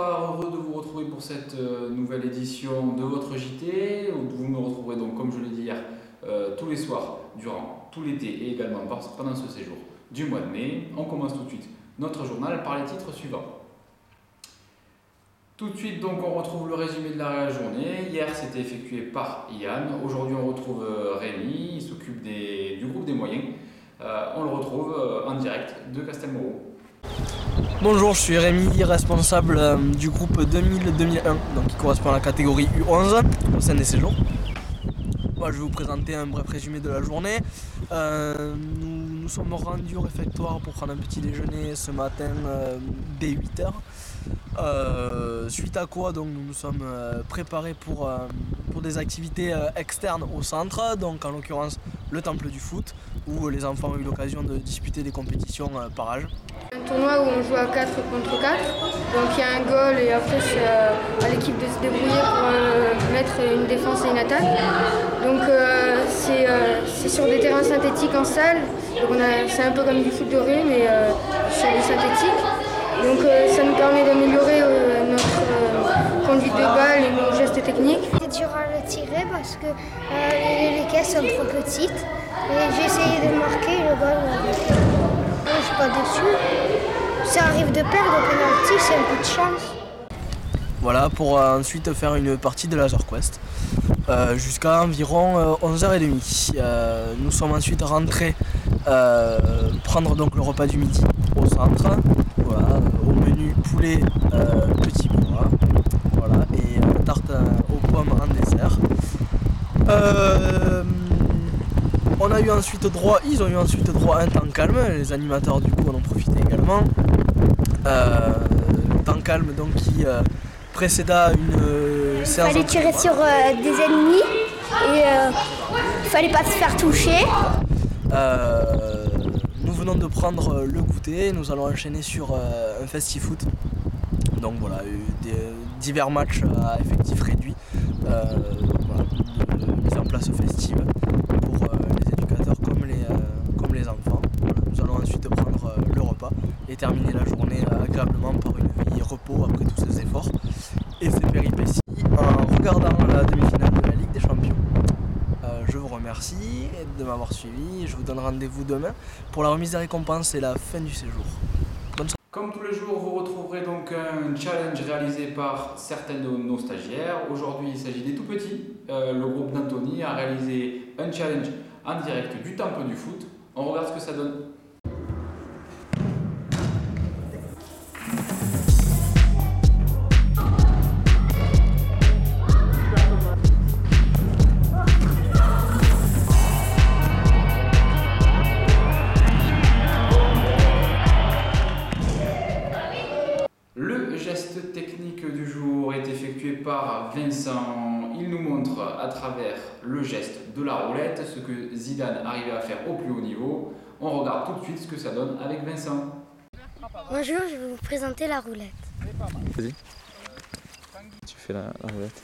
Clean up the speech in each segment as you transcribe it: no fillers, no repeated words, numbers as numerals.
bonsoir, heureux de vous retrouver pour cette nouvelle édition de votre JT. Vous me retrouverez donc, comme je l'ai dit hier, tous les soirs, durant tout l'été et également pendant ce séjour du mois de mai. On commence tout de suite notre journal par les titres suivants. Tout de suite, donc, on retrouve le résumé de la journée. Hier, c'était effectué par Yann. Aujourd'hui, on retrouve Rémi, il s'occupe du groupe des moyens. On le retrouve en direct de Castelmoreau. Bonjour, je suis Rémi, responsable du groupe 2000-2001, donc qui correspond à la catégorie U11 au sein des séjours. Moi, je vais vous présenter un bref résumé de la journée. Nous sommes rendus au réfectoire pour prendre un petit déjeuner ce matin dès 8h. Suite à quoi donc, nous nous sommes préparés pour des activités externes au centre, donc en l'occurrence le temple du foot, où les enfants ont eu l'occasion de disputer des compétitions par âge. Un tournoi où on joue à 4 contre 4, donc il y a un goal et après c'est à l'équipe de se débrouiller pour mettre une défense et une attaque. Donc c'est sur des terrains synthétiques en salle, donc c'est un peu comme du foot de rue mais sur des synthétiques. Donc ça nous permet d'améliorer notre conduite de balle et nos gestes techniques. C'est dur à le tirer parce que les caisses sont trop petites et j'ai essayé de marquer le goal. Je suis pas déçu. Ça arrive de perdre au penalty, c'est un coup de chance. Voilà, pour ensuite faire une partie de Laser Quest jusqu'à environ 11h30. Nous sommes ensuite rentrés prendre donc le repas du midi au centre. Voilà, au menu poulet petit pois, voilà, et tarte aux pommes en dessert. Ils ont eu ensuite droit à un temps calme, les animateurs du coup en ont profité également. Temps calme donc qui précéda une séance. Il fallait tirer sur des ennemis et il fallait pas se faire toucher. Nous venons de prendre le goûter, nous allons enchaîner sur un festi-foot. Donc voilà, divers matchs à effectif réduit, de mise en place festive pour les éducateurs comme les enfants. Voilà, nous allons ensuite prendre le repas et terminer la journée agréablement par une veillée repos après tous ces efforts et ces péripéties en regardant la demi-finale de la Ligue des Champions. Je vous remercie de m'avoir suivi. Je vous donne rendez-vous demain pour la remise des récompenses et la fin du séjour. Bonne soirée. Comme tous les jours, vous retrouverez donc un challenge réalisé par certains de nos stagiaires. Aujourd'hui, il s'agit des tout petits. Le groupe d'Anthony a réalisé un challenge en direct du temple du foot. On regarde ce que ça donne. Le geste technique du jour est effectué par Vincent. Il nous montre à travers le geste de la roulette ce que Zidane arrivait à faire au plus haut niveau. On regarde tout de suite ce que ça donne avec Vincent. Bonjour, je vais vous présenter la roulette. Vas-y. Tu fais la roulette.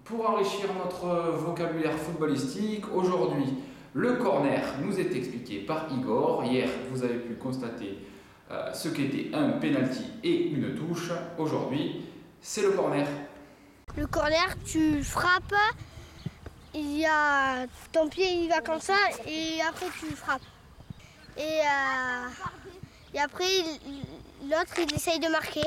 Pour enrichir notre vocabulaire footballistique, aujourd'hui, le corner nous est expliqué par Igor. Hier, vous avez pu constater ce qu'était un penalty et une touche. Aujourd'hui, c'est le corner. Le corner, tu frappes, il y a ton pied il va comme ça et après tu frappes. Et après l'autre il essaye de marquer.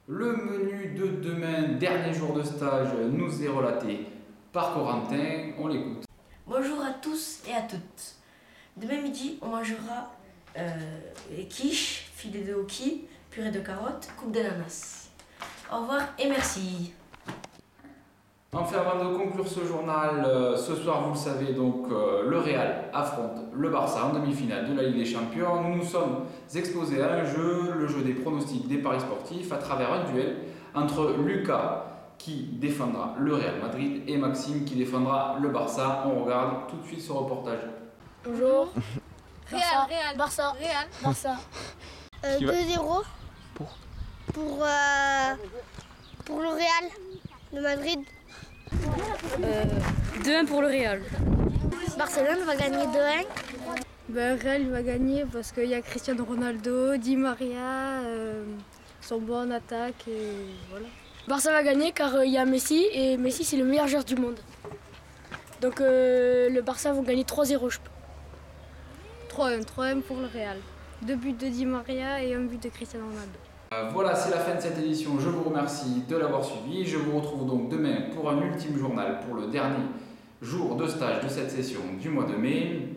Le menu de demain, dernier jour de stage, nous est relaté par Corentin. On l'écoute. Bonjour à tous et à toutes. Demain midi, on mangera quiche, filet de hockey, purée de carottes, coupe d'ananas. Au revoir et merci. Enfin, avant de conclure ce journal, ce soir, vous le savez, donc, le Real affronte le Barça en demi-finale de la Ligue des Champions. Nous nous sommes exposés à un jeu, le jeu des pronostics des paris sportifs, à travers un duel entre Lucas, qui défendra le Real Madrid, et Maxime, qui défendra le Barça. On regarde tout de suite ce reportage. Bonjour. Real, Barça. Real. Barça. 2-0 pour le Real de Madrid. 2-1 pour le Real. Barcelone va gagner 2-1. Ben, Real va gagner parce qu'il y a Cristiano Ronaldo, Di Maria, sont bons en attaque et voilà. Barça va gagner car il y a Messi et Messi c'est le meilleur joueur du monde. Donc le Barça va gagner 3-0 je pense. 3-1 pour le Real. 2 buts de Di Maria et 1 but de Cristiano Ronaldo. Voilà, c'est la fin de cette édition. Je vous remercie de l'avoir suivi. Je vous retrouve donc demain pour un ultime journal pour le dernier jour de stage de cette session du mois de mai.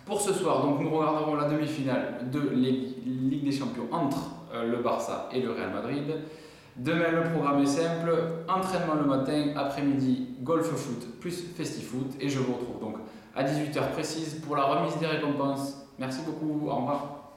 Pour ce soir, donc, nous regarderons la demi-finale de la Ligue des Champions entre le Barça et le Real Madrid. Demain, le programme est simple, entraînement le matin, après-midi, golf foot plus festi-foot. Et je vous retrouve donc à 18h précise pour la remise des récompenses. Merci beaucoup, au revoir.